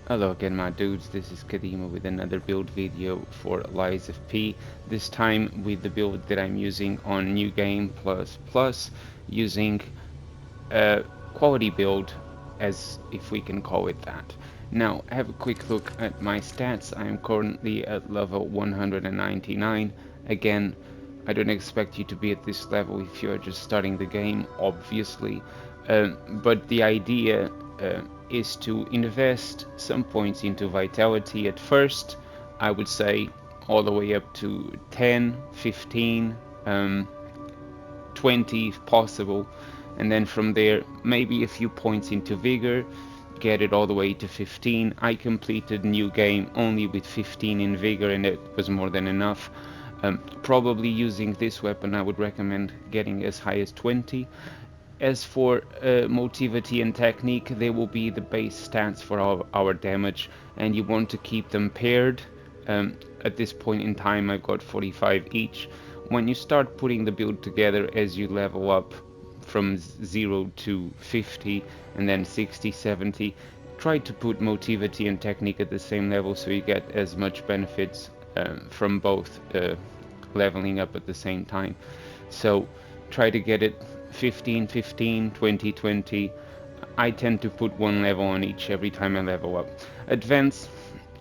Hello again my dudes, this is Kadima with another build video for Lies of P, this time with the build that I'm using on New Game Plus Plus, using a quality build, as if we can call it that. Now, have a quick look at my stats. I am currently at level 199. Again, I don't expect you to be at this level if you're just starting the game, obviously, but the idea is to invest some points into vitality at first. I would say all the way up to 10, 15, 20 if possible, and then from there maybe a few points into vigor, get it all the way to 15. I completed new game only with 15 in vigor, and it was more than enough. Probably using this weapon I would recommend getting as high as 20. As for Motivity and Technique, they will be the base stats for our damage, and you want to keep them paired. At this point in time I've got 45 each. When you start putting the build together, as you level up from 0 to 50 and then 60, 70, try to put Motivity and Technique at the same level so you get as much benefits from both leveling up at the same time. So try to get it 15, 15, 20, 20. I tend to put one level on each every time I level up. Advance,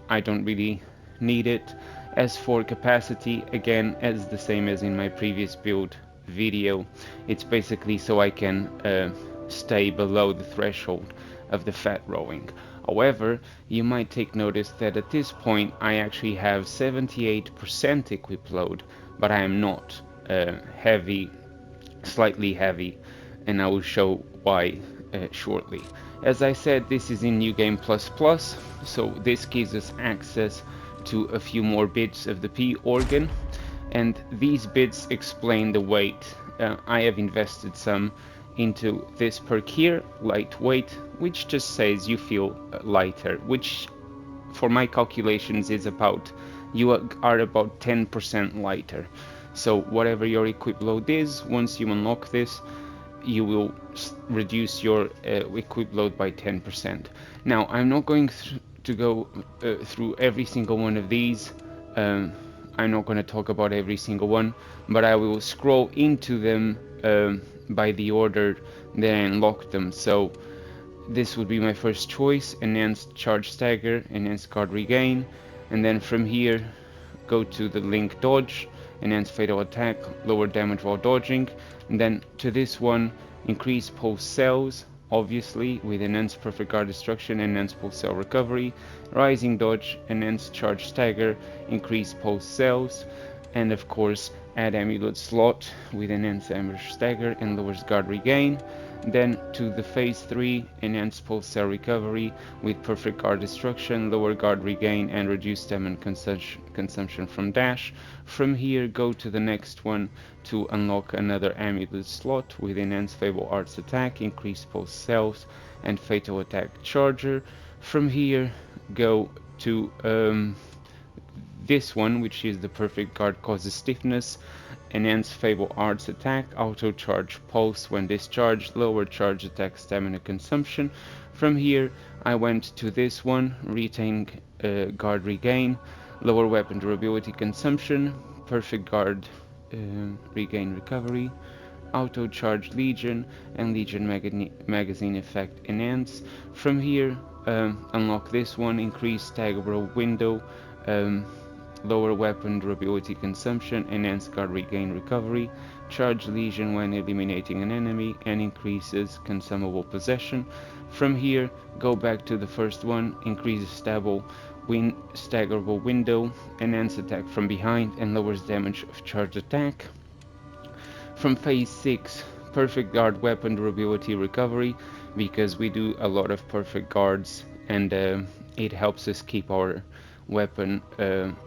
I don't really need it. As for capacity, again, as the same as in my previous build video, it's basically so I can stay below the threshold of the fat rolling. However, you might take notice that at this point I actually have 78% equip load, but I am not heavy, slightly heavy, and I will show why shortly. As I said, this is in New Game Plus Plus, so this gives us access to a few more bits of the P organ, and these bits explain the weight. I have invested some into this perk here, lightweight, which just says you feel lighter, which for my calculations is about, you are about 10% lighter. So whatever your equip load is, once you unlock this, you will reduce your equip load by 10%. Now, I'm not going to go through every single one of these. I'm not going to talk about every single one, but I will scroll into them by the order that I unlocked them. So this would be my first choice: enhanced charge stagger, enhanced guard regain, and then from here go to the link dodge, enhanced fatal attack, lower damage while dodging, and then to this one, increase pulse cells, obviously with enhanced perfect guard destruction, enhanced pulse cell recovery, rising dodge, enhanced charge stagger, increase pulse cells, and of course add amulet slot with enhanced ambush stagger and lowers guard regain. Then to the phase 3, enhanced pulse cell recovery with perfect guard destruction, lower guard regain, and reduced stamina consumption from dash. From here go to the next one to unlock another amulet slot with enhanced fable arts attack, increased pulse cells, and fatal attack charger. From here go to this one, which is the perfect guard causes stiffness, enhanced fable arts attack, auto charge pulse when discharged, lower charge attack stamina consumption. From here I went to this one, retain guard regain, lower weapon durability consumption, perfect guard regain recovery, auto charge legion, and legion magazine effect enhance. From here unlock this one, increase staggerable window, lower weapon durability consumption, enhanced guard regain recovery, charge legion when eliminating an enemy, and increases consumable possession. From here go back to the first one, increases staggerable window, enhanced attack from behind, and lowers damage of charge attack. From phase 6, perfect guard weapon durability recovery, because we do a lot of perfect guards, and it helps us keep our weapon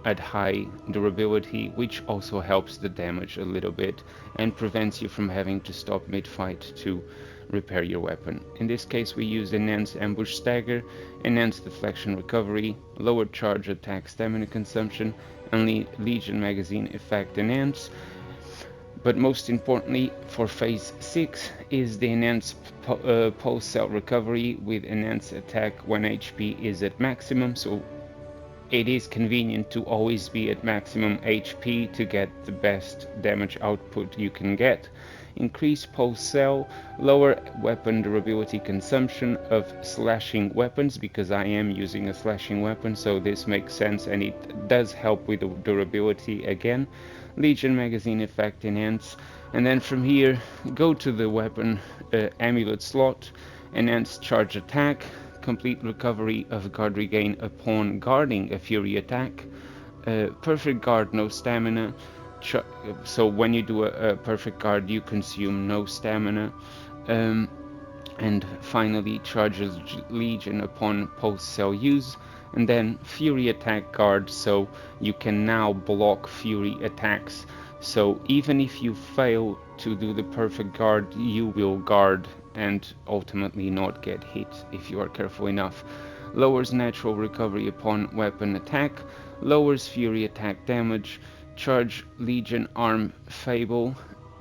at high durability, which also helps the damage a little bit and prevents you from having to stop mid-fight to repair your weapon. In this case we used enhanced ambush stagger, enhanced deflection recovery, lower charge attack stamina consumption, and legion magazine effect enhance. But most importantly for phase 6 is the enhanced post-cell recovery with enhanced attack when HP is at maximum. So it is convenient to always be at maximum HP to get the best damage output you can get. Increase post-cell, lower weapon durability consumption of slashing weapons, because I am using a slashing weapon, so this makes sense, and it does help with the durability again. Legion magazine effect enhance, and then from here go to the weapon amulet slot, enhance charge attack, complete recovery of guard regain upon guarding a fury attack, perfect guard, no stamina, so when you do a perfect guard you consume no stamina, and finally charges legion upon post-cell use, and then fury attack guard, so you can now block fury attacks. So even if you fail to do the perfect guard, you will guard and ultimately not get hit if you are careful enough. Lowers natural recovery upon weapon attack, lowers fury attack damage, charge legion arm fable,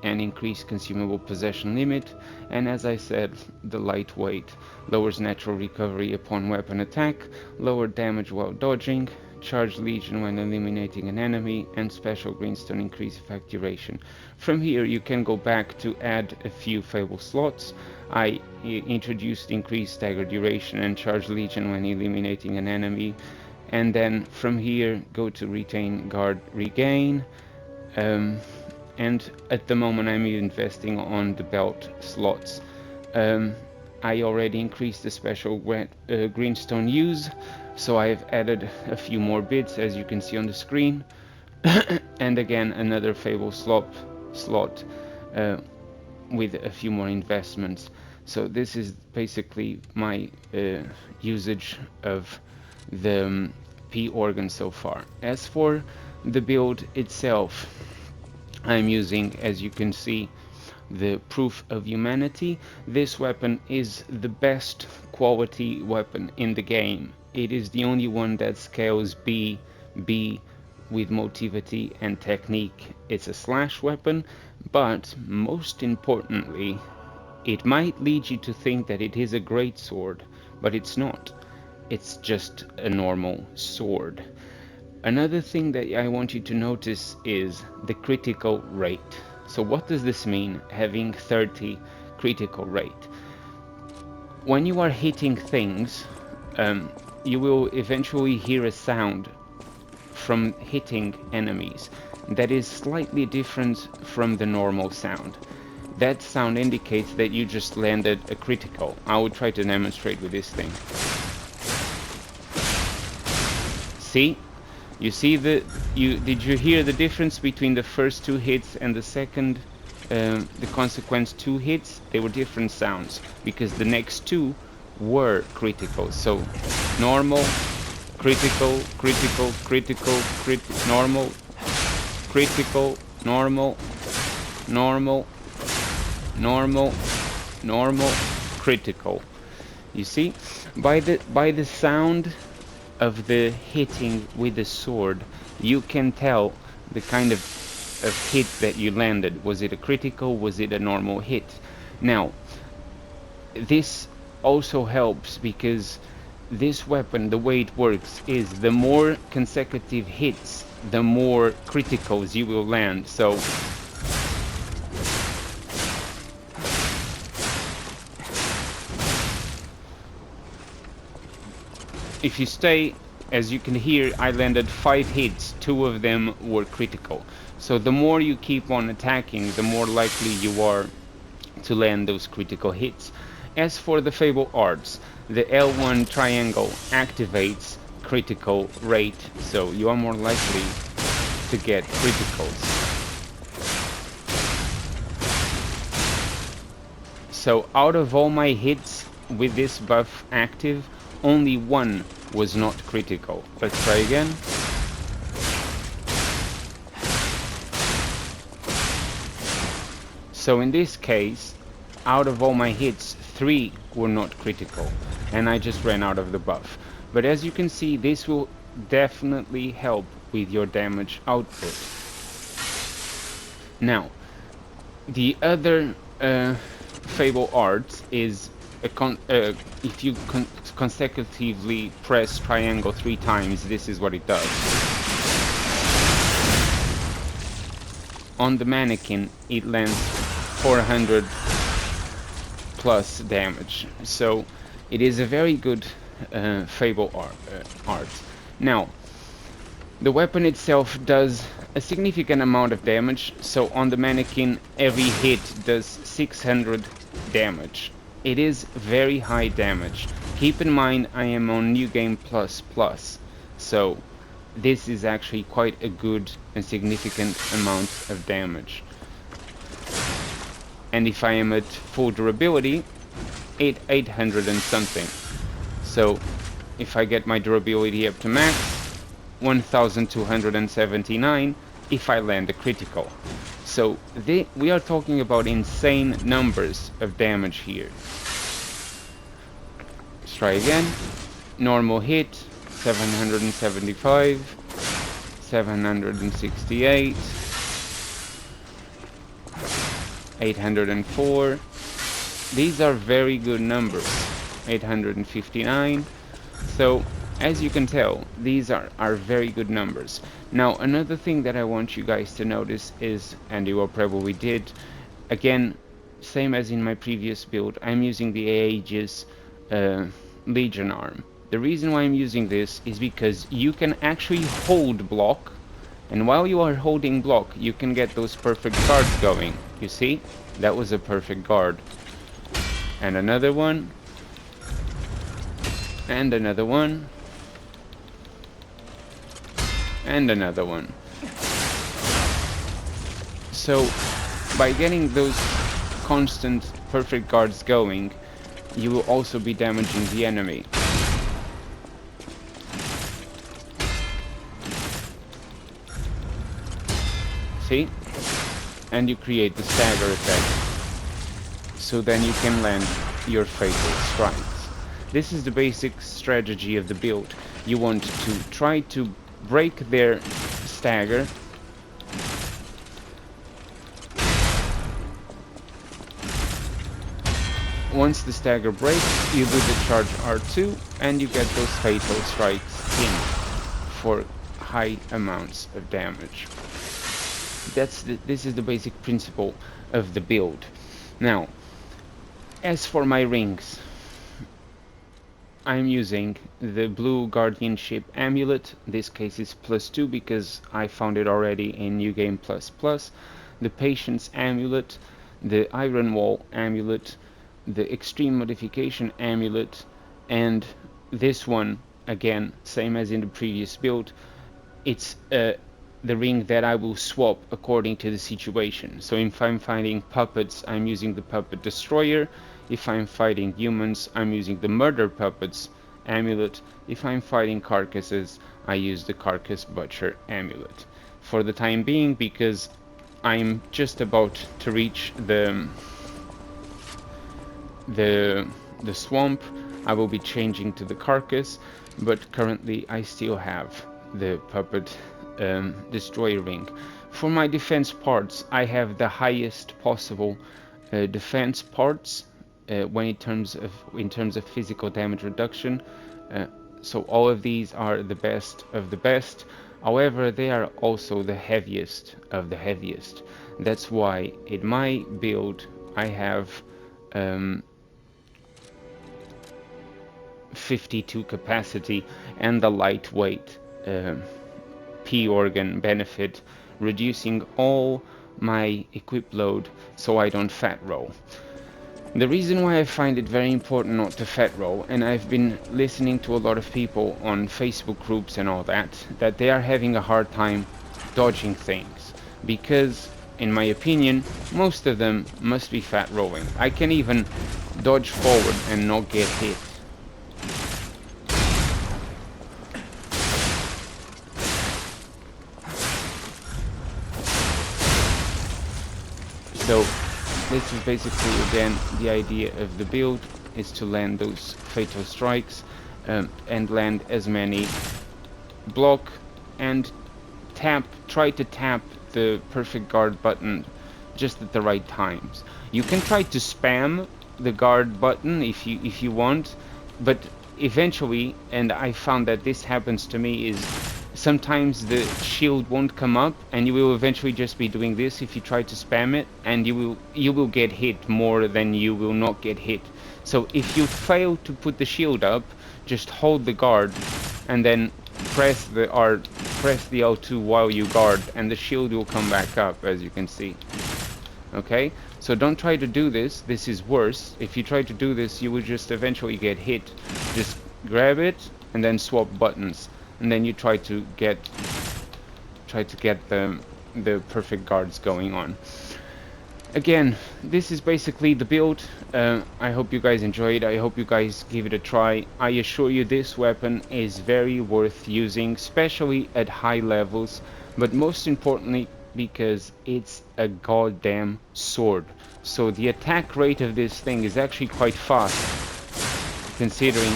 and increase consumable possession limit. And as I said, the lightweight lowers natural recovery upon weapon attack, lower damage while dodging, charge legion when eliminating an enemy, and special greenstone increase effect duration. From here you can go back to add a few fable slots. I introduced increased stagger duration and charge legion when eliminating an enemy, and then from here go to retain guard regain, and at the moment I'm investing on the belt slots. I already increased the special greenstone use, so I've added a few more bits as you can see on the screen, and again another fable slot with a few more investments. So this is basically my usage of the P organ so far. As for the build itself, I'm using, as you can see, the Proof of Humanity. This weapon is the best quality weapon in the game. It is the only one that scales B with Motivity and Technique. It's a slash weapon, but most importantly, it might lead you to think that it is a great sword, but it's not. It's just a normal sword. Another thing that I want you to notice is the critical rate. So what does this mean, having 30 critical rate? When you are hitting things, you will eventually hear a sound from hitting enemies that is slightly different from the normal sound. That sound indicates that you just landed a critical. I will try to demonstrate with this thing. See? You see did you hear the difference between the first two hits and the second, the consequent two hits? They were different sounds because the next two were critical. So normal, critical, critical, critical, normal, critical, normal, normal, normal, normal, critical. You see, by the sound of the hitting with the sword, you can tell the kind of hit that you landed. Was it a critical? Was it a normal hit? Now, this also helps because this weapon, the way it works is the more consecutive hits, the more criticals you will land. So if you stay, as you can hear, I landed 5 hits, 2 of them were critical. So the more you keep on attacking, the more likely you are to land those critical hits. As for the Fable Arts, the L1 triangle activates critical rate, so you are more likely to get criticals. So out of all my hits with this buff active, only 1 was not critical. Let's try again. So in this case, out of all my hits, 3 were not critical, and I just ran out of the buff. But as you can see, this will definitely help with your damage output. Now, The other Fable art is if you consecutively press triangle 3 times, this is what it does. On the mannequin, it lands 400 plus damage, so it is a very good Fable art. Now, the weapon itself does a significant amount of damage, so on the mannequin every hit does 600 damage. It is very high damage. Keep in mind I am on New Game Plus Plus, so this is actually quite a good and significant amount of damage. And if I am at full durability, 800 and something. So if I get my durability up to max, 1279 if I land a critical. So we are talking about insane numbers of damage here. Let's try again. Normal hit, 775, 768, 804. These are very good numbers. 859. So as you can tell, these are very good numbers. Now, another thing that I want you guys to notice is, and you will probably did, again, same as in my previous build, I'm using the Aegis Legion arm. The reason why I'm using this is because you can actually hold block, and while you are holding block, you can get those perfect guards going. You see? That was a perfect guard. And another one. And another one. And another one. So by getting those constant perfect guards going, you will also be damaging the enemy. See? And you create the stagger effect. So then you can land your fatal strikes. This is the basic strategy of the build. You want to try to break their stagger. Once the stagger breaks, you do the charge R2 and you get those fatal strikes in for high amounts of damage. This is the basic principle of the build. Now, as for my rings, I'm using the blue guardianship amulet. This case is +2 because I found it already in New Game Plus Plus. The patience amulet, the iron wall amulet, the extreme modification amulet, and this one, again, same as in the previous build, it's the ring that I will swap according to the situation. So if I'm fighting puppets, I'm using the puppet destroyer. If I'm fighting humans, I'm using the murder puppets amulet. If I'm fighting carcasses, I use the carcass butcher amulet. For the time being, because I'm just about to reach the swamp, I will be changing to the carcass, but currently I still have the puppet destroyer ring. For my defense parts, I have the highest possible defense parts when in terms of physical damage reduction. So all of these are the best of the best. However, they are also the heaviest of the heaviest. That's why in my build I have 52 capacity and the lightweight P organ benefit, reducing all my equip load so I don't fat roll. The reason why I find it very important not to fat roll, and I've been listening to a lot of people on Facebook groups and all that they are having a hard time dodging things, because in my opinion most of them must be fat rolling. I can even dodge forward and not get hit. So this is basically, again, the idea of the build, is to land those fatal strikes and land as many block and try to tap the perfect guard button just at the right times. You can try to spam the guard button if you want, but eventually, and I found that this happens to me, is sometimes the shield won't come up, and you will eventually just be doing this if you try to spam it, and you will get hit more than you will not get hit. So if you fail to put the shield up, just hold the guard and then press the L2 while you guard, and the shield will come back up, as you can see. Okay, so don't try to do this. This is worse. If you try to do this, you will just eventually get hit. Just grab it and then swap buttons, and then you try to get the perfect guards going on. Again, this is basically the build. I hope you guys enjoyed. I hope you guys give it a try. I assure you this weapon is very worth using, especially at high levels, but most importantly because it's a goddamn sword. So the attack rate of this thing is actually quite fast, considering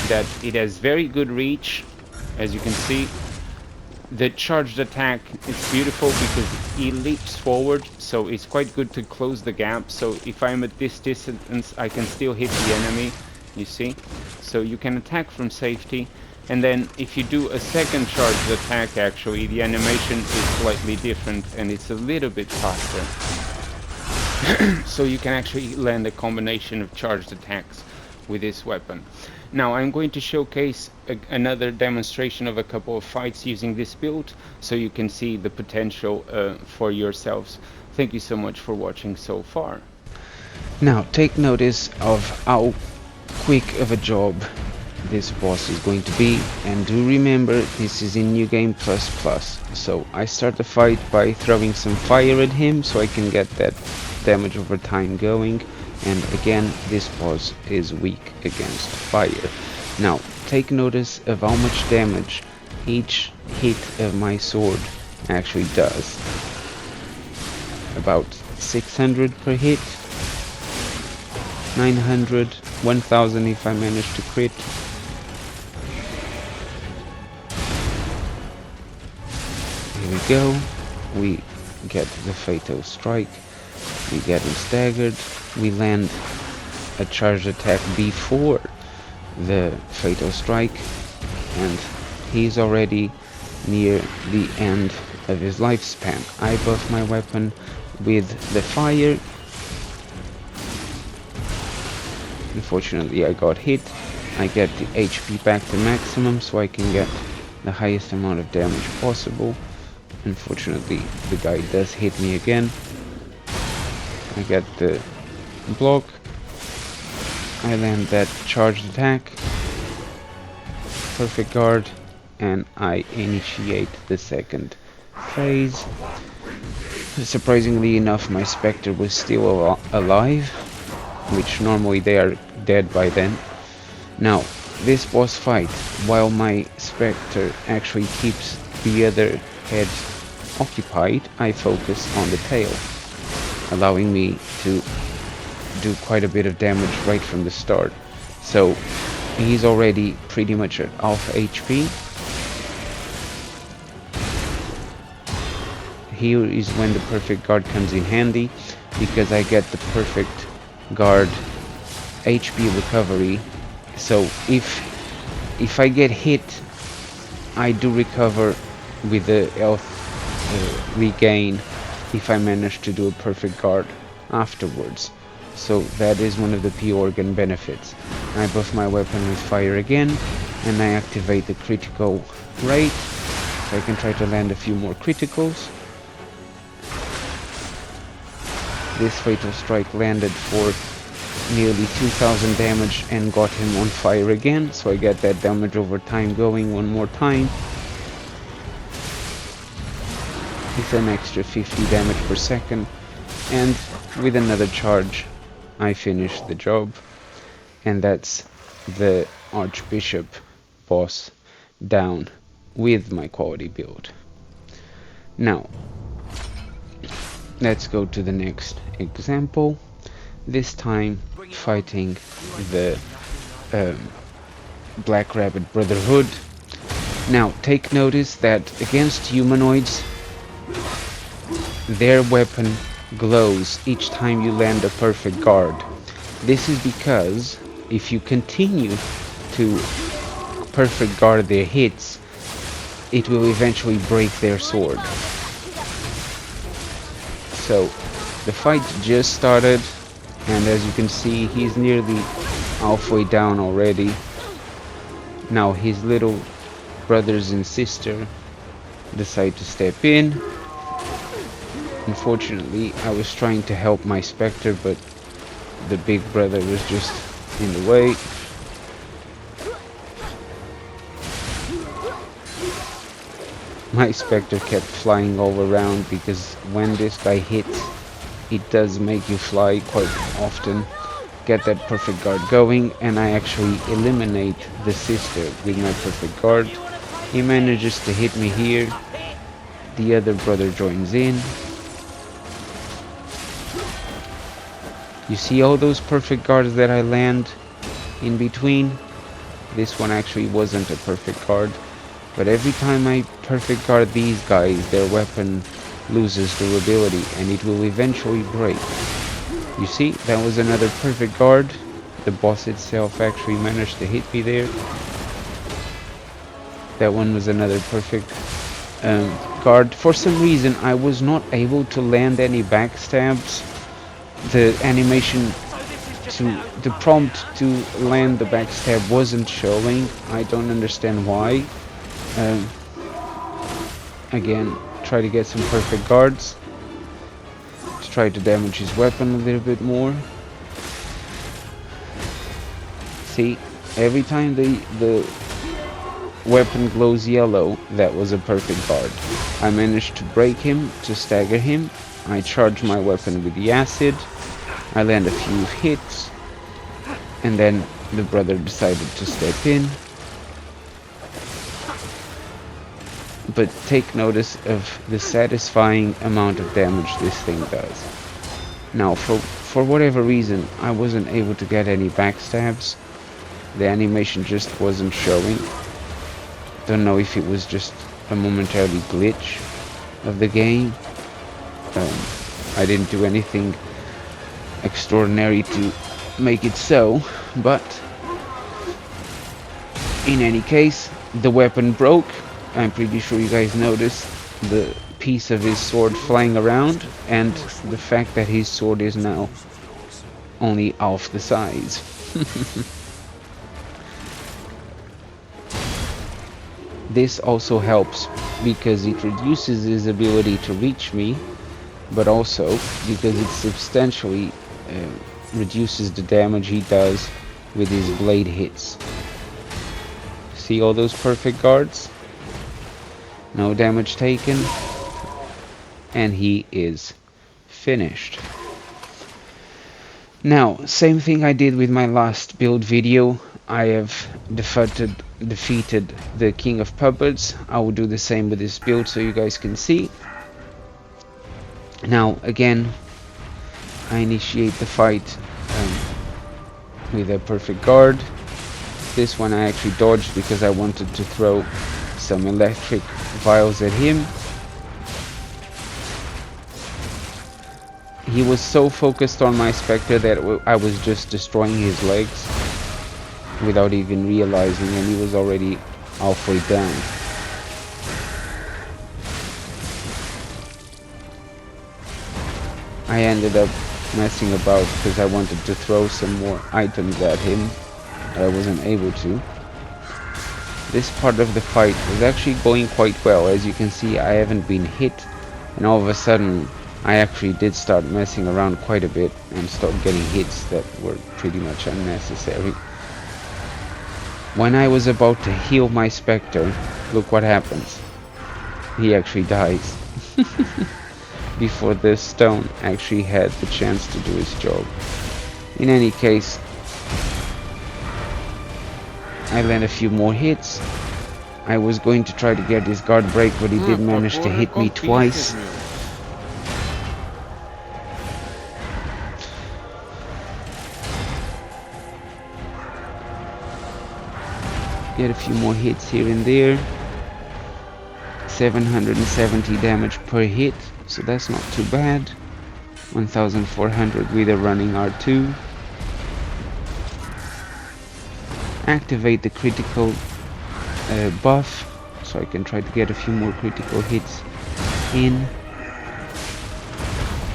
that it has very good reach. As you can see, the charged attack is beautiful because he leaps forward, so it's quite good to close the gap. So if I'm at this distance, I can still hit the enemy, you see. So you can attack from safety, and then if you do a second charged attack, actually the animation is slightly different and it's a little bit faster. So you can actually land a combination of charged attacks with this weapon. Now I'm going to showcase another demonstration of a couple of fights using this build, so you can see the potential for yourselves. Thank you so much for watching so far. Now take notice of how quick of a job this boss is going to be, and do remember this is in New Game Plus Plus. So I start the fight by throwing some fire at him so I can get that damage over time going. And again, this boss is weak against fire. Now, take notice of how much damage each hit of my sword actually does. About 600 per hit, 900, 1000 if I manage to crit. Here we go. We get the Fatal Strike. We get him staggered. We land a charged attack before the Fatal Strike, and he's already near the end of his lifespan. I buff my weapon with the fire. Unfortunately I got hit. I get the HP back to maximum so I can get the highest amount of damage possible. Unfortunately the guy does hit me again. I get the block, I land that charged attack, perfect guard, and I initiate the second phase. Surprisingly enough, my Spectre was still alive, which normally they are dead by then. Now, this boss fight, while my Spectre actually keeps the other heads occupied, I focus on the tail, allowing me to do quite a bit of damage right from the start. So he's already pretty much at half HP. Here is when the perfect guard comes in handy, because I get the perfect guard HP recovery. So if I get hit, I do recover with the health regain if I manage to do a perfect guard afterwards. So that is one of the P-Organ benefits. I buff my weapon with fire again, and I activate the critical rate, so I can try to land a few more criticals. This Fatal Strike landed for nearly 2000 damage and got him on fire again, so I get that damage over time going one more time. With an extra 50 damage per second, and with another charge I finish the job. And that's the Archbishop boss down with my quality build. Now let's go to the next example, this time fighting the Black Rabbit Brotherhood. Now take notice that against humanoids, their weapon glows each time you land a perfect guard. This is because if you continue to perfect guard their hits, it will eventually break their sword. So the fight just started, and as you can see, he's nearly halfway down already. Now his little brothers and sister decide to step in. Unfortunately, I was trying to help my Spectre, but the big brother was just in the way. My Spectre kept flying all around because when this guy hits, it does make you fly quite often. Get that perfect guard going, and I actually eliminate the sister with my perfect guard. He manages to hit me here. The other brother joins in. You see all those perfect guards that I land in between? This one actually wasn't a perfect guard, but every time I perfect guard these guys, their weapon loses durability and it will eventually break. You see, that was another perfect guard. The boss itself actually managed to hit me there. That one was another perfect guard. For some reason, I was not able to land any backstabs. The animation the prompt to land the backstab wasn't showing. I don't understand why. Again, try to get some perfect guards to try to damage his weapon a little bit more. See, every time the weapon glows yellow, that was a perfect guard. I managed to break him, to stagger him. I charge my weapon with the acid. I land a few hits, and then the brother decided to step in. But take notice of the satisfying amount of damage this thing does. Now, for whatever reason, I wasn't able to get any backstabs. The animation just wasn't showing. Don't know if it was just a momentarily glitch of the game. I didn't do anything extraordinary to make it so, but in any case, the weapon broke. I'm pretty sure you guys noticed the piece of his sword flying around, and the fact that his sword is now only half the size. This also helps because it reduces his ability to reach me, but also because it substantially reduces the damage he does with his blade hits. See all those perfect guards? No damage taken, and he is finished. Now, same thing I did with my last build video. I have defeated the King of Puppets. I will do the same with this build so you guys can see. Now, again, I initiate the fight with a perfect guard. This one I actually dodged because I wanted to throw some electric vials at him. He was so focused on my Spectre that I was just destroying his legs without even realizing, and he was already halfway down. I ended up messing about because I wanted to throw some more items at him, but I wasn't able to. This part of the fight was actually going quite well. As you can see, I haven't been hit, and all of a sudden I actually did start messing around quite a bit and start getting hits that were pretty much unnecessary. When I was about to heal my Spectre, look what happens. He actually dies. Before the stone actually had the chance to do its job. In any case, I land a few more hits. I was going to try to get his guard break, but he did manage to hit me twice. Get a few more hits here and there. 770 damage per hit, so that's not too bad. 1400 with a running R2. Activate the critical buff, so I can try to get a few more critical hits in,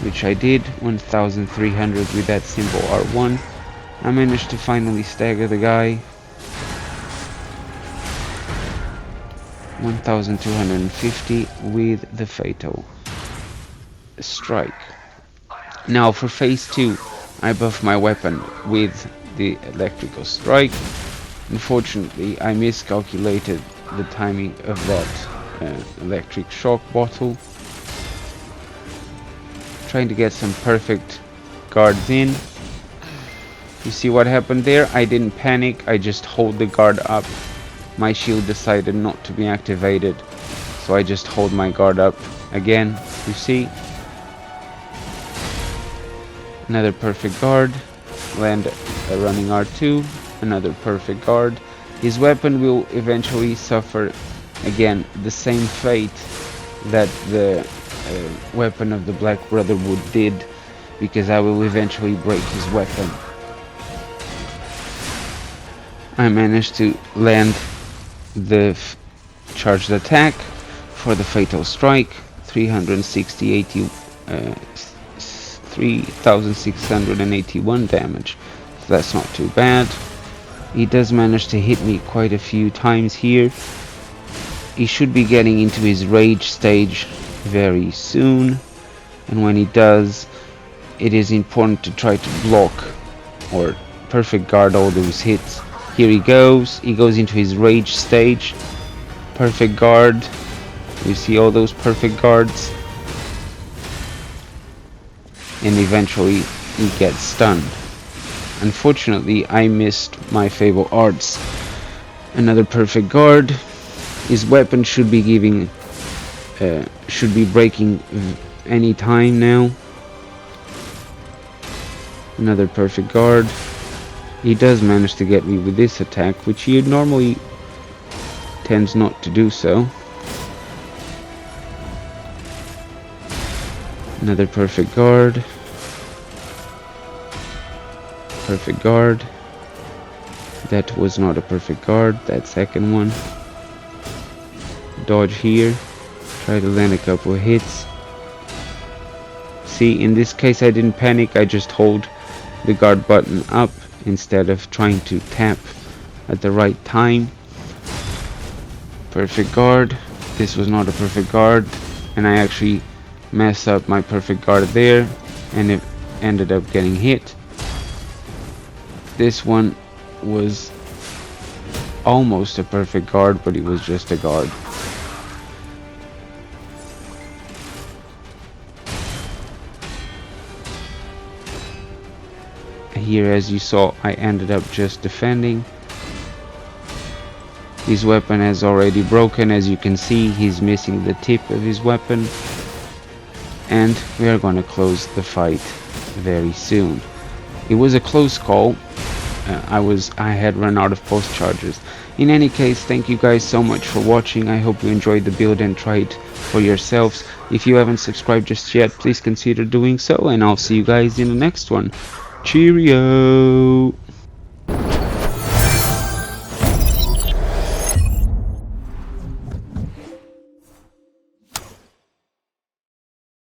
which I did. 1300 with that symbol R1. I managed to finally stagger the guy. 1250 with the fatal strike. Now for phase 2, I buff my weapon with the electrical strike. Unfortunately, I miscalculated the timing of that electric shock bottle. Trying to get some perfect guards in. You see what happened there? I didn't panic, I just hold the guard up. My shield decided not to be activated, so I just hold my guard up again. You see? Another perfect guard. Land a running R2. Another perfect guard. His weapon will eventually suffer again the same fate that the weapon of the Black Brotherhood did, because I will eventually break his weapon. I managed to land the charged attack for the fatal strike. 3,681 damage, so that's not too bad. He does manage to hit me quite a few times here. He should be getting into his rage stage very soon, and when he does, it is important to try to block or perfect guard all those hits. Here he goes into his rage stage. Perfect guard. You see all those perfect guards, and eventually he gets stunned. Unfortunately, I missed my favorite arts. Another perfect guard. His weapon should be breaking any time now. Another perfect guard. He does manage to get me with this attack, which he normally tends not to do so. Another perfect guard. Perfect guard. That was not a perfect guard, that second one. Dodge here. Try to land a couple of hits. See, in this case I didn't panic, I just hold the guard button up instead of trying to tap at the right time. Perfect guard. This was not a perfect guard, and I actually messed up my perfect guard there, and it ended up getting hit. This one was almost a perfect guard, but it was just a guard. Here, as you saw, I ended up just defending. His weapon has already broken. As you can see, he's missing the tip of his weapon, and we are going to close the fight very soon. It was a close call. I had run out of post charges. In any case, thank you guys so much for watching. I hope you enjoyed the build and try it for yourselves. If you haven't subscribed just yet, please consider doing so, and I'll see you guys in the next one. Cheerio!